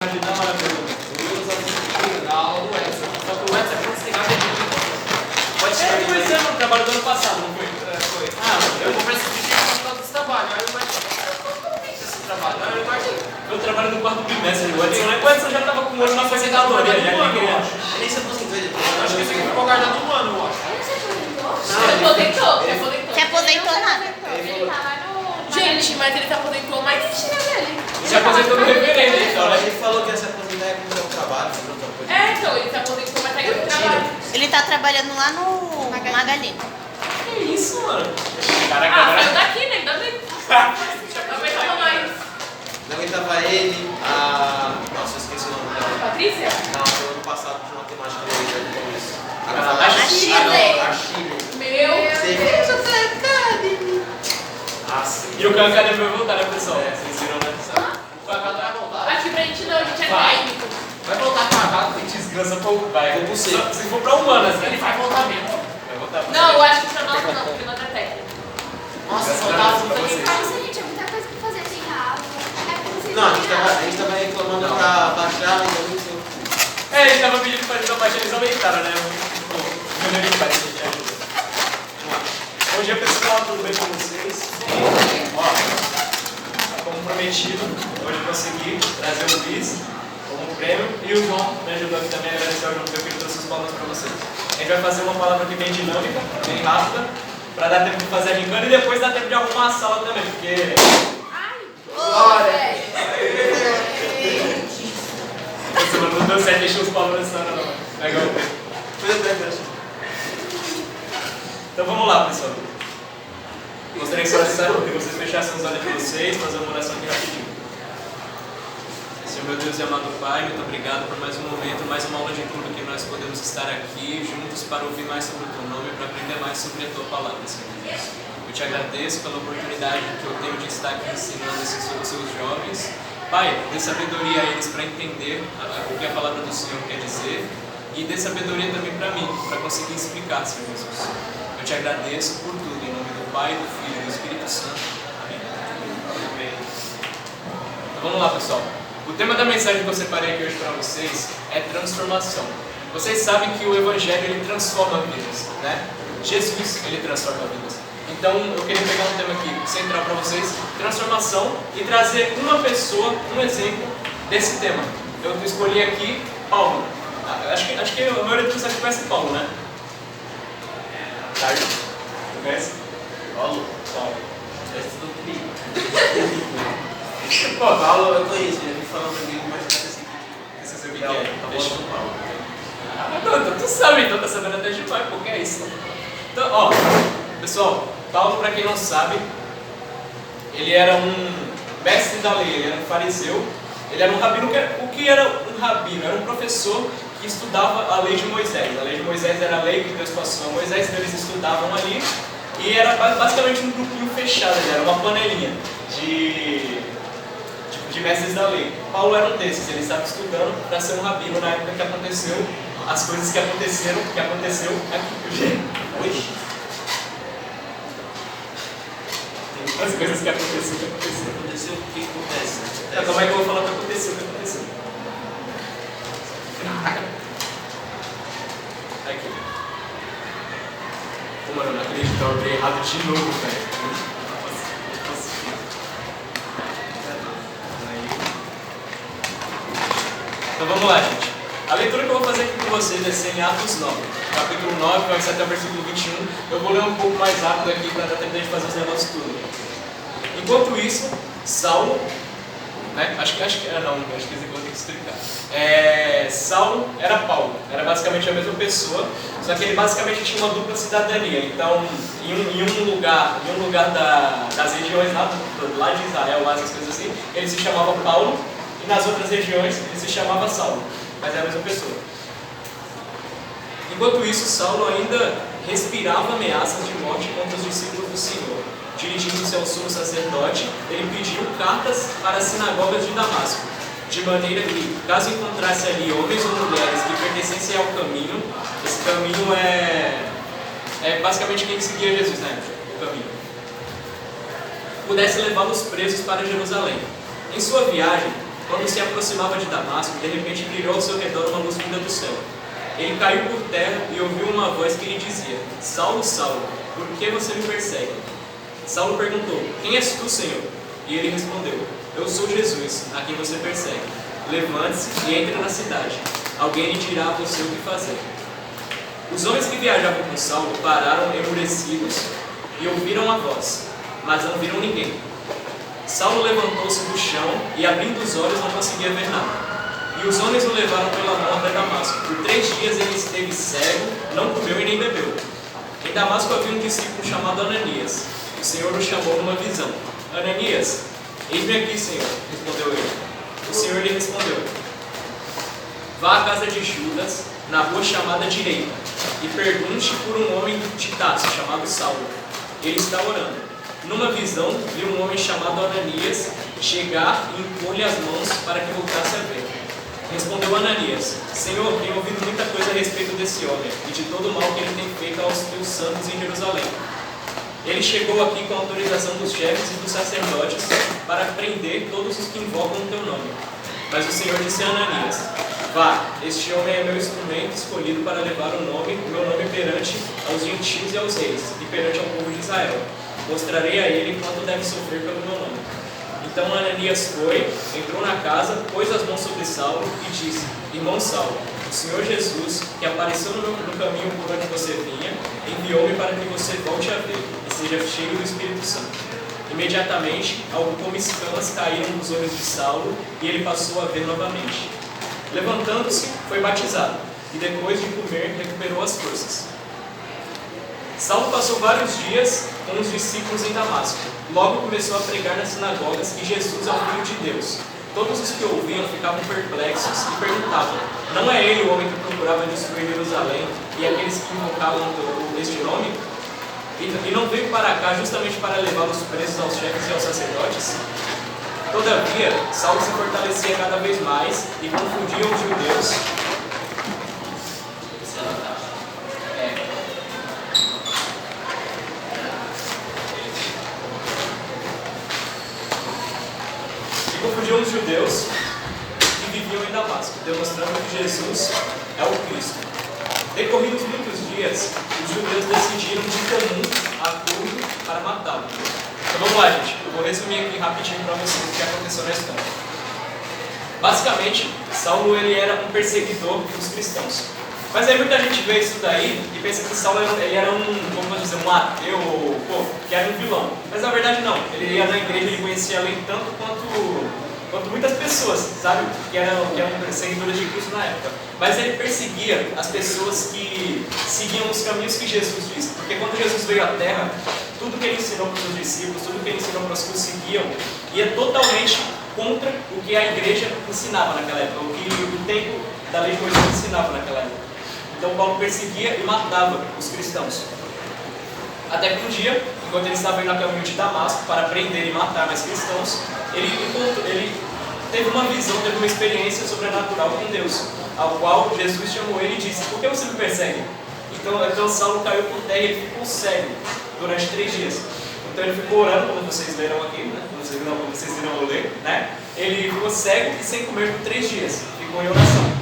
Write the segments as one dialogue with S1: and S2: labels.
S1: Ajudar uma pergunta. Eu uso a aula do Edson. Só que o Edson é considerado de pode ser que foi no trabalho do ano passado, não foi? Foi. Eu comprei esse vídeo por causa desse trabalho. Aí eu imaginei esse trabalho. Aí eu imaginei. Eu trabalho no quarto bimestre. O Edson já estava com o olho na aposentadoria.
S2: Ele se aposentou, ele
S1: acho que esse aqui ficou guardado um ano, eu acho.
S3: Se aposentou nada.
S4: Ele tá lá no... Gente, mas ele se aposentou, mas tira dele.
S1: Se aposentou no referendo, então, né?
S2: Ele falou que ia se aposentar e começar o trabalho, fazer outra coisa.
S4: É, então, ele se aposentou, mas tá indo pro trabalho.
S3: Ele tá trabalhando lá no Magalhães.
S1: Que isso, mano? Caraca,
S4: Saiu daqui, né? Ainda bem. Não aguentava mais.
S2: Não aguentava ele, a... Nossa, eu esqueci o nome dela.
S4: Patrícia?
S2: Não, foi ano passado de matemática que eu ia com isso.
S1: A
S3: Chile.
S2: A Chile.
S4: Meu Deus.
S2: Nossa.
S1: E o Kaká vai voltar, né, pessoal? Vocês viram, né?
S2: O Kaká vai voltar.
S4: Aqui pra gente não, a gente é
S1: Vai.
S4: técnico.
S1: Vai voltar cagado, tem descansa pouco, vai.
S2: Vou pro C.
S1: Se for pra humanas, ele vai voltar mesmo. Vai voltar pra
S4: Não, eu
S1: você.
S4: acho que pra nós não, porque nós é técnico.
S1: Nossa,
S2: Graças
S1: voltar
S2: a Deus,
S1: pra
S2: pra
S1: vocês.
S2: vocês.
S5: Nossa, gente, é muita coisa pra fazer sem rabo. É como se
S2: Não, a gente tava reclamando
S1: Não.
S2: pra baixar e eu não sei o que.
S1: Ele tava pedindo pra eles abaixar, eles aumentaram, né? Eu não faz, gente, ajuda. Vamos lá. Bom dia, pessoal, tudo bem com vocês? Ó, como prometido, hoje eu consegui trazer o Luiz como prêmio e o João me ajudou aqui também a agradecer ao João, porque ele trouxe os palmas pra vocês. A gente vai fazer uma palavra aqui bem dinâmica, bem rápida, pra dar tempo de fazer a gincana e depois dar tempo de arrumar a sala também, porque...
S4: Olha.
S1: Você não deu certo, deixa os palmas nessa hora, não. Legal. Então vamos lá, pessoal. Gostaria que vocês fechassem os olhos de vocês, fazer uma oração aqui rapidinho. Senhor meu Deus e amado Pai, muito obrigado por mais um momento, mais uma aula de estudo que nós podemos estar aqui juntos para ouvir mais sobre o Teu nome e para aprender mais sobre a Tua palavra, Senhor Deus. Eu te agradeço pela oportunidade que eu tenho de estar aqui ensinando esses seus jovens. Pai, dê sabedoria a eles para entender o que a palavra do Senhor quer dizer e dê sabedoria também para mim, para conseguir explicar, Senhor Jesus. Eu te agradeço por tudo, em nome do Pai, do Filho e do Espírito Santo. Amém. Amém. Então vamos lá, pessoal. O tema da mensagem que eu separei aqui hoje para vocês é transformação. Vocês sabem que o Evangelho ele transforma vidas, né? Jesus ele transforma vidas. Então eu queria pegar um tema aqui central para vocês, transformação, e trazer uma pessoa, um exemplo desse tema. Eu escolhi aqui Paulo. Acho que a maioria de vocês conhece Paulo, né? Tarde? Conhece?
S2: Paulo.
S1: Paulo.
S2: Esse do comigo.
S1: Pô, Paulo,
S2: Paulo eu conheço, ele falando comigo, mas não sei
S1: esse é o
S2: se
S1: que
S2: é.
S1: é. Deixa eu
S2: Paulo.
S1: então tu sabe, então tá sabendo até demais, porque é isso. Então, ó, pessoal, Paulo, para quem não sabe, ele era um mestre da lei, ele era um fariseu, ele era um rabino. O que era um rabino? Era um professor que estudava a lei de Moisés. A lei de Moisés era a lei que Deus passou a Moisés, então eles estudavam ali, e era basicamente um grupinho fechado, era uma panelinha de mestres da lei. Paulo era um desses, ele estava estudando para ser um rabino na época que aconteceu as coisas que aconteceu aqui. Hoje. As coisas que aconteceram.
S2: Aconteceu o que acontece?
S1: Como é que eu vou falar o que aconteceu? Aqui. Pô, mano, eu não acredito que eu abri errado de novo, velho. Então vamos lá, gente. A leitura que eu vou fazer aqui com vocês vai ser em Atos 9. Capítulo 9, vai ser até o versículo 21. Eu vou ler um pouco mais rápido aqui para dar tempo de fazer os negócios tudo. Enquanto isso, Saulo, né? Acho que esse aqui eu vou ter que explicar. Saulo era Paulo, era basicamente a mesma pessoa, só que ele basicamente tinha uma dupla cidadania. Então, em um lugar das regiões lá de Israel, lá essas coisas assim, ele se chamava Paulo, e nas outras regiões ele se chamava Saulo, mas é a mesma pessoa. Enquanto isso, Saulo ainda respirava ameaças de morte contra os discípulos do Senhor. Dirigindo-se ao sumo sacerdote, ele pediu cartas para as sinagogas de Damasco, de maneira que, caso encontrasse ali homens ou mulheres que pertencessem ao caminho, esse caminho é basicamente quem seguia Jesus, né? O caminho, pudesse levá-los presos para Jerusalém. Em sua viagem, Quando se aproximava de Damasco, de repente brilhou ao seu redor uma luz vinda do céu. Ele caiu por terra e ouviu uma voz que lhe dizia: Saulo, Saulo, por que você me persegue? Saulo perguntou: Quem és tu, Senhor? E ele respondeu: Eu sou Jesus, a quem você persegue. Levante-se e entre na cidade. Alguém lhe dirá a você o que fazer. Os homens que viajavam com Saulo pararam emurecidos e ouviram a voz, mas não viram ninguém. Saulo levantou-se do chão e, abrindo os olhos, não conseguia ver nada. E os homens o levaram pela mão até Damasco. Por 3 dias ele esteve cego, não comeu e nem bebeu. Em Damasco havia um discípulo chamado Ananias. O Senhor o chamou numa visão. Ananias, eis-me aqui, Senhor, respondeu ele. O Senhor lhe respondeu: Vá à casa de Judas, na rua chamada Direita, e pergunte por um homem de Tarso, chamado Saulo. Ele está orando. Numa visão, viu um homem chamado Ananias chegar e impor-lhe as mãos para que voltasse a ver. Respondeu Ananias: Senhor, tenho ouvido muita coisa a respeito desse homem e de todo o mal que ele tem feito aos teus santos em Jerusalém. Ele chegou aqui com a autorização dos chefes e dos sacerdotes para prender todos os que invocam o teu nome. Mas o Senhor disse a Ananias: Vá, este homem é meu instrumento escolhido para levar o meu nome perante aos gentios e aos reis, e perante ao povo de Israel. Mostrarei a ele quanto deve sofrer pelo meu nome. Então Ananias foi, entrou na casa, pôs as mãos sobre Saulo e disse: Irmão Saulo, o Senhor Jesus, que apareceu no caminho por onde você vinha, enviou-me para que você volte a ver e seja cheio do Espírito Santo. Imediatamente, algo como escamas caíram nos olhos de Saulo e ele passou a ver novamente. Levantando-se, foi batizado e depois de comer, recuperou as forças. Saulo passou vários dias com os discípulos em Damasco. Logo começou a pregar nas sinagogas que Jesus é o Filho de Deus. Todos os que ouviam ficavam perplexos e perguntavam: Não é ele o homem que procurava destruir Jerusalém e aqueles que invocavam este nome? E não veio para cá justamente para levá-los presos aos chefes e aos sacerdotes? Todavia, Saulo se fortalecia cada vez mais e confundia os judeus. Confundiam os judeus que viviam em Damasco, demonstrando que Jesus é o Cristo. Decorridos muitos dias, os judeus decidiram de comum acordo para matá-lo. Então vamos lá, gente. Eu vou resumir aqui rapidinho para vocês o que aconteceu na história. Basicamente, Saulo ele era um perseguidor dos cristãos. Mas aí muita gente vê isso daí e pensa que Saulo ele era como dizer, um ateu, que era um vilão. Mas na verdade não. Ele ia na igreja, ele conhecia a lei tanto quanto muitas pessoas, sabe? Que eram perseguidores de Cristo na época. Mas ele perseguia as pessoas que seguiam os caminhos que Jesus disse. Porque quando Jesus veio à Terra, tudo que ele ensinou para os seus discípulos, tudo que ele ensinou para os que o seguiam, ia totalmente contra o que a igreja ensinava naquela época, o que o tempo da lei de Moisés ensinava naquela época. Então Paulo perseguia e matava os cristãos. Até que um dia, enquanto ele estava indo a caminho de Damasco para prender e matar mais cristãos, ele teve uma visão, teve uma experiência sobrenatural com Deus, ao qual Jesus chamou ele e disse: Por que você me persegue? Então Saulo caiu por terra e ele ficou cego durante 3 dias. Então ele ficou orando, como vocês leram aqui, né? Como vocês viram eu ler, né? Ele ficou cego e sem comer por 3 dias, ficou em oração.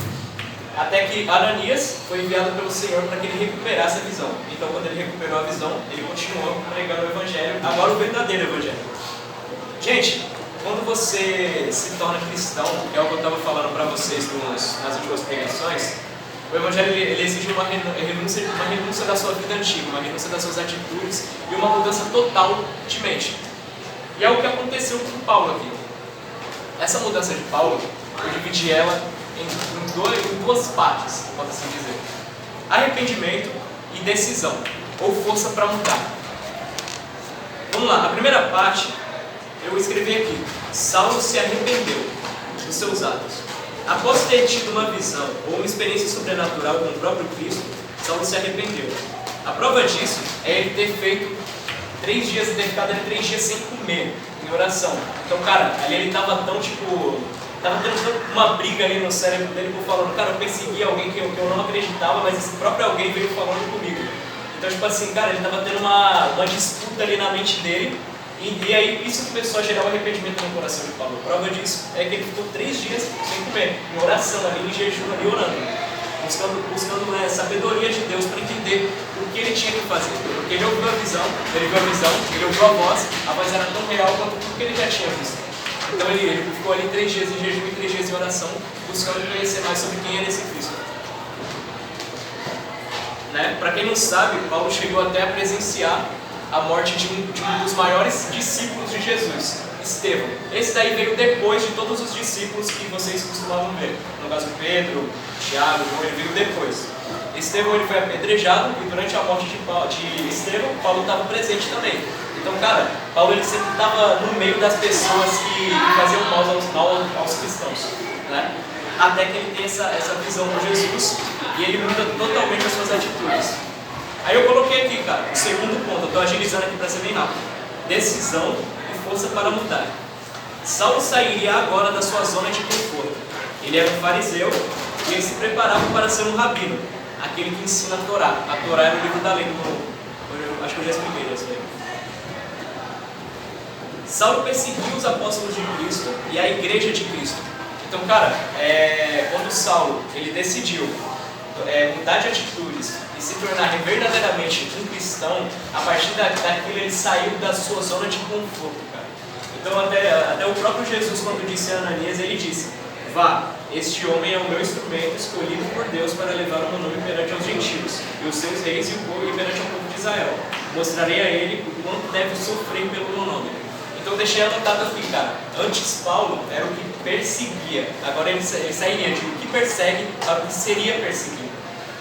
S1: Até que Ananias foi enviado pelo Senhor para que ele recuperasse a visão. Então, quando ele recuperou a visão, ele continuou pregando o Evangelho, agora o verdadeiro Evangelho. Gente, quando você se torna cristão, que é o que eu estava falando para vocês nas últimas pregações, o Evangelho ele exige uma renúncia da sua vida antiga, uma renúncia das suas atitudes e uma mudança total de mente. E é o que aconteceu com Paulo aqui. Essa mudança de Paulo, eu dividi ela em duas partes, pode assim dizer: arrependimento e decisão, ou força para mudar. Vamos lá, a primeira parte eu escrevi aqui: Saulo se arrependeu dos seus atos. Após ter tido uma visão ou uma experiência sobrenatural com o próprio Cristo, Saulo se arrependeu. A prova disso é ele ter feito 3 dias, ter ficado 3 dias sem comer, em oração. Então, cara, ali ele estava tão tava tendo uma briga ali no cérebro dele, falando: cara, eu persegui alguém que eu não acreditava, mas esse próprio alguém veio falando comigo. Então, tipo assim, cara, ele tava tendo uma disputa ali na mente dele, E aí isso começou a gerar um arrependimento no coração de Paulo. A prova disso é que ele ficou 3 dias sem comer, em oração ali, em jejum ali, orando. Buscando sabedoria de Deus para entender o que ele tinha que fazer. Porque ele ouviu a visão, ele ouviu a voz era tão real quanto tudo que ele já tinha visto. Então ele ficou ali 3 dias em jejum e 3 dias em oração, buscando conhecer mais sobre quem era esse Cristo. Né? Para quem não sabe, Paulo chegou até a presenciar a morte de um dos maiores discípulos de Jesus, Estevão. Esse daí veio depois de todos os discípulos que vocês costumavam ver. No caso, Pedro, Tiago, João, ele veio depois. Estevão ele foi apedrejado e durante a morte de Estevão, Paulo estava presente também. Então, cara, Paulo ele sempre estava no meio das pessoas que faziam mal aos cristãos, né? Até que ele tem essa visão com Jesus e ele muda totalmente as suas atitudes. Aí eu coloquei aqui, cara, o segundo ponto, eu estou agilizando aqui para ser bem rápido. Decisão e força para mudar. Saulo sairia agora da sua zona de conforto. Ele era um fariseu e ele se preparava para ser um rabino, aquele que ensina a Torá. A Torá era o livro da lei do Novo. Acho que eu já expliquei isso aí. Saulo perseguiu os apóstolos de Cristo e a igreja de Cristo. Então, cara, quando Saulo ele decidiu mudar de atitudes e se tornar verdadeiramente um cristão, a partir daquilo ele saiu da sua zona de conforto, cara. Então, até o próprio Jesus, quando disse a Ananias, ele disse: vá, este homem é o meu instrumento escolhido por Deus para levar o meu nome perante os gentios e os seus reis e perante o povo de Israel. Mostrarei a ele o quanto deve sofrer pelo meu nome. Então eu deixei anotado aqui, cara. Antes Paulo era o que perseguia, agora ele sairia de o que persegue para o que seria perseguido.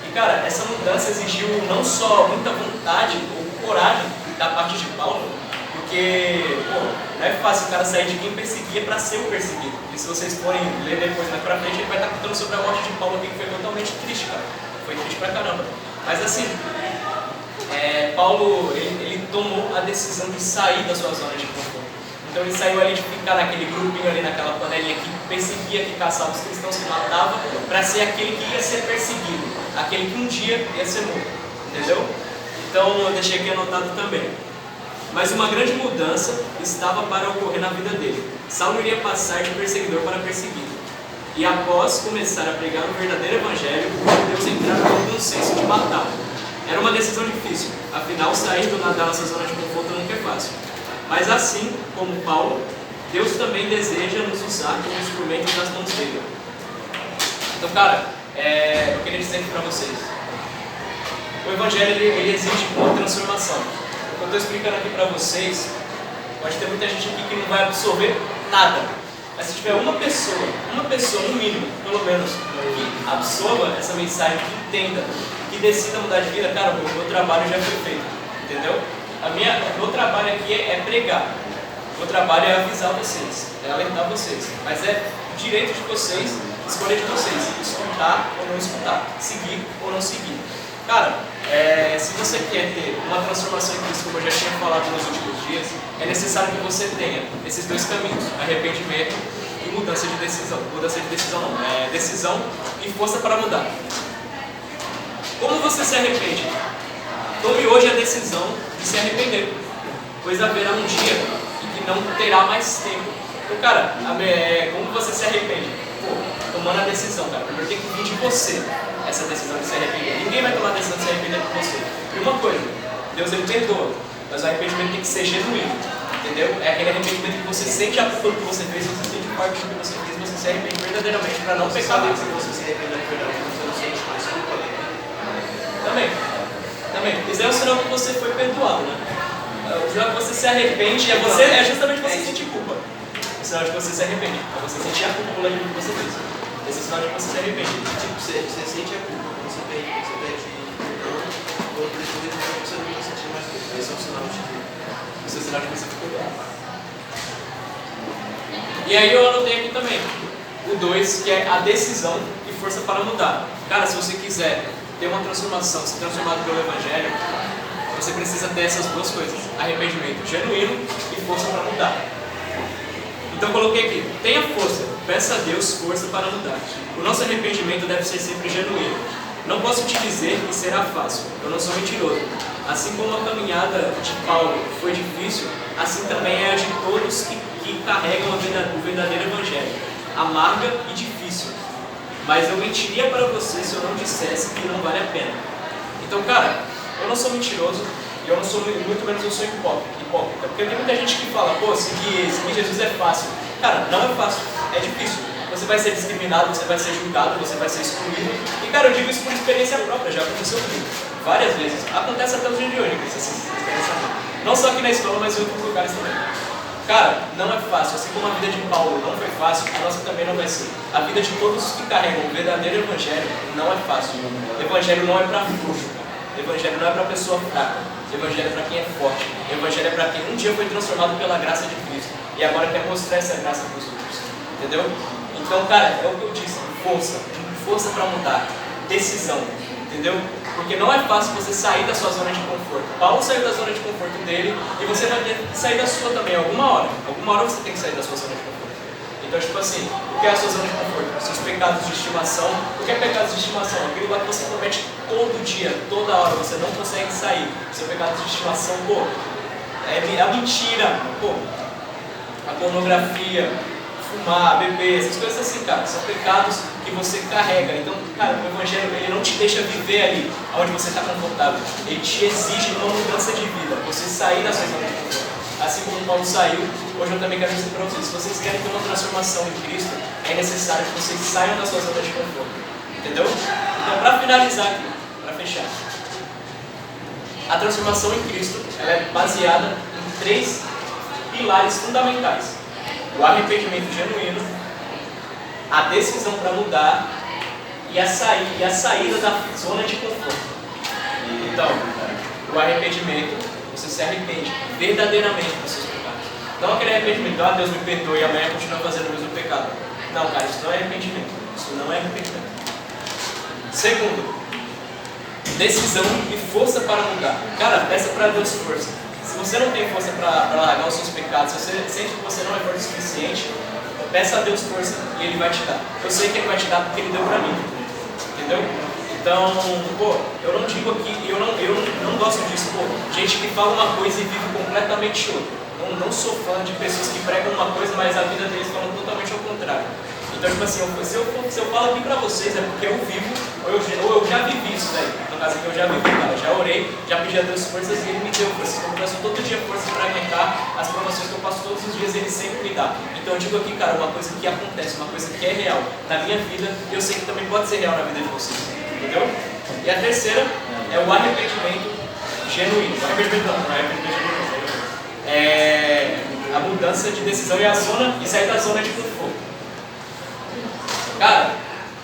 S1: E cara, essa mudança exigiu não só muita vontade ou coragem da parte de Paulo, porque não é fácil o cara sair de quem perseguia para ser o perseguido. E se vocês forem ler depois mais pra frente, ele vai estar contando sobre a morte de Paulo aqui, que foi totalmente triste, cara. Foi triste pra caramba. Mas assim, Paulo ele tomou a decisão de sair da sua zona de conforto. Então ele saiu ali de ficar naquele grupinho ali, naquela panelinha que perseguia, que caçava os cristãos, que matava, para ser aquele que ia ser perseguido, aquele que um dia ia ser morto, entendeu? Então eu deixei aqui anotado também. Mas uma grande mudança estava para ocorrer na vida dele. Saulo iria passar de perseguidor para perseguido. E após começar a pregar o verdadeiro evangelho, Deus entraram no senso de matá-lo. Era uma decisão difícil, afinal sair da nossa zona de conforto nunca é fácil. Mas assim como Paulo, Deus também deseja nos usar como instrumentos nas mãos dele. Então, cara, eu queria dizer aqui para vocês, o Evangelho ele exige uma transformação. O que eu estou explicando aqui para vocês, pode ter muita gente aqui que não vai absorver nada. Mas se tiver uma pessoa, no mínimo, pelo menos, que absorva essa mensagem, que entenda, que decida mudar de vida, cara, o meu trabalho já foi feito, entendeu? O meu trabalho aqui é pregar. O meu trabalho é avisar vocês, é alertar vocês. Mas é direito de vocês, escolha de vocês, escutar ou não escutar, seguir ou não seguir. Cara, se você quer ter uma transformação em Cristo, como eu já tinha falado nos últimos dias, é necessário que você tenha esses dois caminhos, arrependimento e mudança de decisão. Mudança de decisão não, decisão e força para mudar. Como você se arrepende? Tome hoje a decisão de se arrepender, pois haverá um dia em que não terá mais tempo. Então, cara, como você se arrepende? Tomando a decisão, cara. Primeiro tem que vir de você essa decisão de se arrepender. Ninguém vai tomar a decisão de se arrepender por você. E uma coisa, Deus ele perdoa, mas o arrependimento tem que ser genuíno, entendeu? É aquele arrependimento que você sente a culpa do que você fez, você sente parte do que você fez, você se arrepende verdadeiramente para não pecar mais.
S2: Se você se arrepender verdadeiramente, você não sente mais culpa.
S1: Também. Isso é um sinal que você foi perdoado, né? O sinal que você se arrepende é justamente você sentir culpa. O sinal de que você se arrepende, é você sentir a culpa pelo que você fez. Esse é o sinal de que você se arrepende.
S2: Tipo, você sente a culpa quando você pede perdão, ou depois você não vai sentir mais culpa. Esse é um sinal de que.
S1: Esse é o sinal de que você ficou perdoado. E aí eu anotei aqui também o 2, que é a decisão e força para mudar. Cara, se você quiser ter uma transformação, ser transformado pelo Evangelho, você precisa ter essas duas coisas: arrependimento genuíno e força para mudar. Então eu coloquei aqui, tenha força, peça a Deus força para mudar. O nosso arrependimento deve ser sempre genuíno. Não posso te dizer que será fácil, eu não sou mentiroso. Assim como a caminhada de Paulo foi difícil, assim também é a de todos que carregam o verdadeiro evangelho, amarga e difícil. Mas eu mentiria para você se eu não dissesse que não vale a pena. Então, cara, eu não sou mentiroso e eu não sou, muito menos eu sou hipócrita. Porque tem muita gente que fala, pô, seguir Jesus é fácil. Cara, não é fácil, é difícil. Você vai ser discriminado, você vai ser julgado, você vai ser excluído. E, cara, eu digo isso por experiência própria, já aconteceu comigo várias vezes. Acontece até os dias de hoje, que vocês não só aqui na escola, mas em outros lugares também. Cara, não é fácil. Assim como a vida de Paulo não foi fácil, a nossa também não vai ser. A vida de todos os que carregam o verdadeiro evangelho não é fácil. O evangelho não é para frouxo, cara. O evangelho não é para pessoa fraca. O evangelho é para quem é forte. O evangelho é para quem um dia foi transformado pela graça de Cristo e agora quer mostrar essa graça para os outros. Entendeu? Então, cara, é o que eu disse. Força para mudar. Decisão. Entendeu? Porque não é fácil você sair da sua zona de conforto. Paulo saiu da zona de conforto dele e você vai ter que sair da sua também, alguma hora. Alguma hora você tem que sair da sua zona de conforto. Então, tipo assim, o que é a sua zona de conforto? Seus pecados de estimação. O que é pecados de estimação? Aquilo lá que você comete todo dia, toda hora, você não consegue sair. Seu pecado de estimação, pô, é a mentira, pô, a pornografia, fumar, beber, essas coisas assim, cara, são pecados que você carrega. Então, cara, o evangelho, ele não te deixa viver ali, onde você está confortável. Ele te exige uma mudança de vida, você sair da sua zona de conforto. Assim como Paulo saiu, hoje eu também quero dizer para vocês, se vocês querem ter uma transformação em Cristo, é necessário que vocês saiam da sua zona de conforto. Entendeu? Então, para finalizar aqui, para fechar, a transformação em Cristo, ela é baseada em 3 pilares fundamentais. O arrependimento genuíno, a decisão para mudar e a saída da zona de conforto. Então, o arrependimento, você se arrepende verdadeiramente dos seus pecados. Não aquele arrependimento, ah, Deus me perdoe e amanhã continua fazendo o mesmo pecado. Não, cara, isso não é arrependimento. Isso não é arrependimento. Segundo, decisão e força para mudar. Cara, peça para Deus força. Se você não tem força para largar os seus pecados, se você sente que você não é forte o suficiente, peça a Deus força e Ele vai te dar. Eu sei que Ele vai te dar porque Ele deu para mim. Entendeu? Então, pô, eu não digo aqui, eu não gosto disso, pô, gente que fala uma coisa e vive completamente outra. Não sou fã de pessoas que pregam uma coisa, mas a vida deles falam totalmente ao contrário. Então, tipo assim, se eu falo aqui pra vocês é porque eu vivo, ou eu já vivi isso daí. No caso aqui eu já vivi, cara, já orei, já pedi a Deus forças e Ele me deu forças. Eu peço todo dia forças para aguentar as provações que eu passo todos os dias, Ele sempre me dá. Então eu digo aqui, cara, uma coisa que acontece, uma coisa que é real na minha vida, e eu sei que também pode ser real na vida de vocês. Entendeu? E a terceira é o arrependimento genuíno. O arrependimento não é arrependimento genuíno. É a mudança de decisão e sair da zona de conforto. Cara,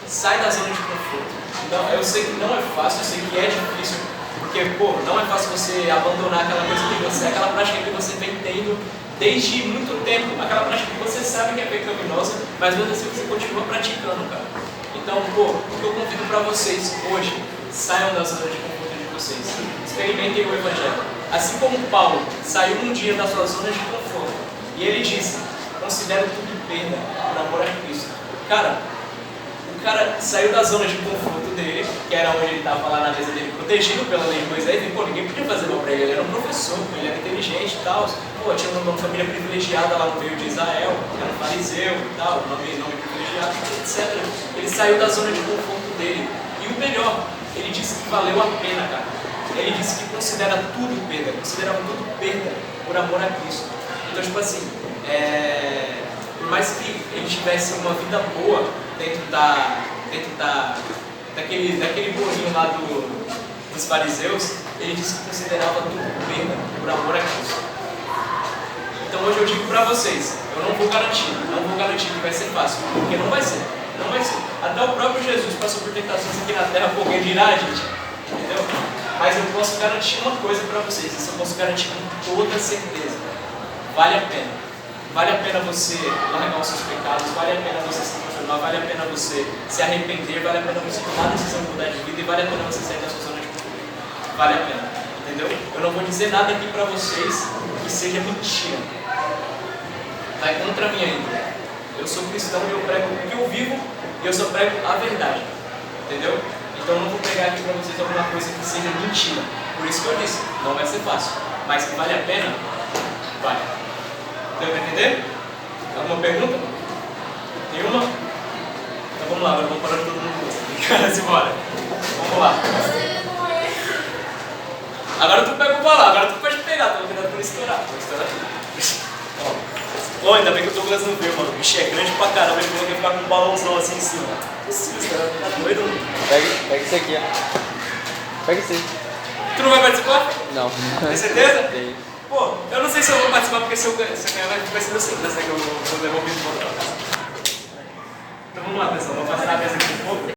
S1: sai da zona de conforto. Então, eu sei que não é fácil, eu sei que é difícil, porque, pô, não é fácil você abandonar aquela coisa que você, aquela prática que você vem tendo desde muito tempo, aquela prática que você sabe que é pecaminosa, mas mesmo assim você continua praticando, cara. Então, pô, o que eu convido para vocês hoje, saiam da zona de conforto de vocês, experimentem o Evangelho. Assim como Paulo saiu um dia da sua zona de conforto, e ele disse, considero tudo perda por amor a Cristo. Cara, o cara saiu da zona de conforto dele, que era onde ele estava lá na mesa dele, protegido pela lei de Moisés, e pô, ninguém podia fazer mal para ele, ele era um professor, ele era inteligente e tal, pô, tinha uma família privilegiada lá no meio de Israel, era um fariseu e tal, nome privilegiado, etc. Ele saiu da zona de conforto dele, e o melhor, ele disse que valeu a pena, cara. Ele disse que considera tudo perda, considerava tudo perda por amor a Cristo. Então, tipo assim, por mais que ele tivesse uma vida boa dentro daquele bolinho lá dos fariseus, ele disse que considerava tudo perda por amor a Cristo. Então hoje eu digo pra vocês, eu não vou garantir que vai ser fácil, porque não vai ser. Até o próprio Jesus passou por tentações aqui na terra, porque ele dirá, gente, entendeu? Mas eu posso garantir uma coisa para vocês, isso eu posso garantir com toda certeza. Vale a pena. Vale a pena você largar os seus pecados, vale a pena você se transformar, vale a pena você se arrepender, vale a pena você tomar a decisão de mudar de vida e vale a pena você sair da sua zona de conforto. Vale a pena, entendeu? Eu não vou dizer nada aqui para vocês que seja mentira. Vai contra a minha índole. Eu sou cristão e eu prego o que eu vivo e eu só prego a verdade, entendeu? Então eu não vou pegar aqui para vocês alguma coisa que seja mentira. Por isso que eu disse, não vai ser fácil, mas que vale a pena, vale. Deu pra entender? Alguma pergunta? Nenhuma? Então vamos lá, agora vamos parar todo mundo. Cara, simbora. Vamos lá. Agora tu pega o balão, agora tu pode pegar, toma cuidado pra não estourar. Vou estourar tudo. Ó, ainda bem que o Douglas não veio, mano. O bicho é grande pra caramba, ele falou que ia ficar com um balãozão assim em cima. Possível, esse cara vai ficar doido.
S6: Pega isso aqui, ó. Pega isso aí.
S1: Tu não vai participar?
S6: Não.
S1: Tem certeza?
S6: Tem.
S1: Pô, eu não sei se eu vou participar porque se eu ganhar vai ser meu segurança, né? Que eu vou levar o bicho pra casa. Então vamos lá, pessoal. Vou passar a mesa aqui um pouco.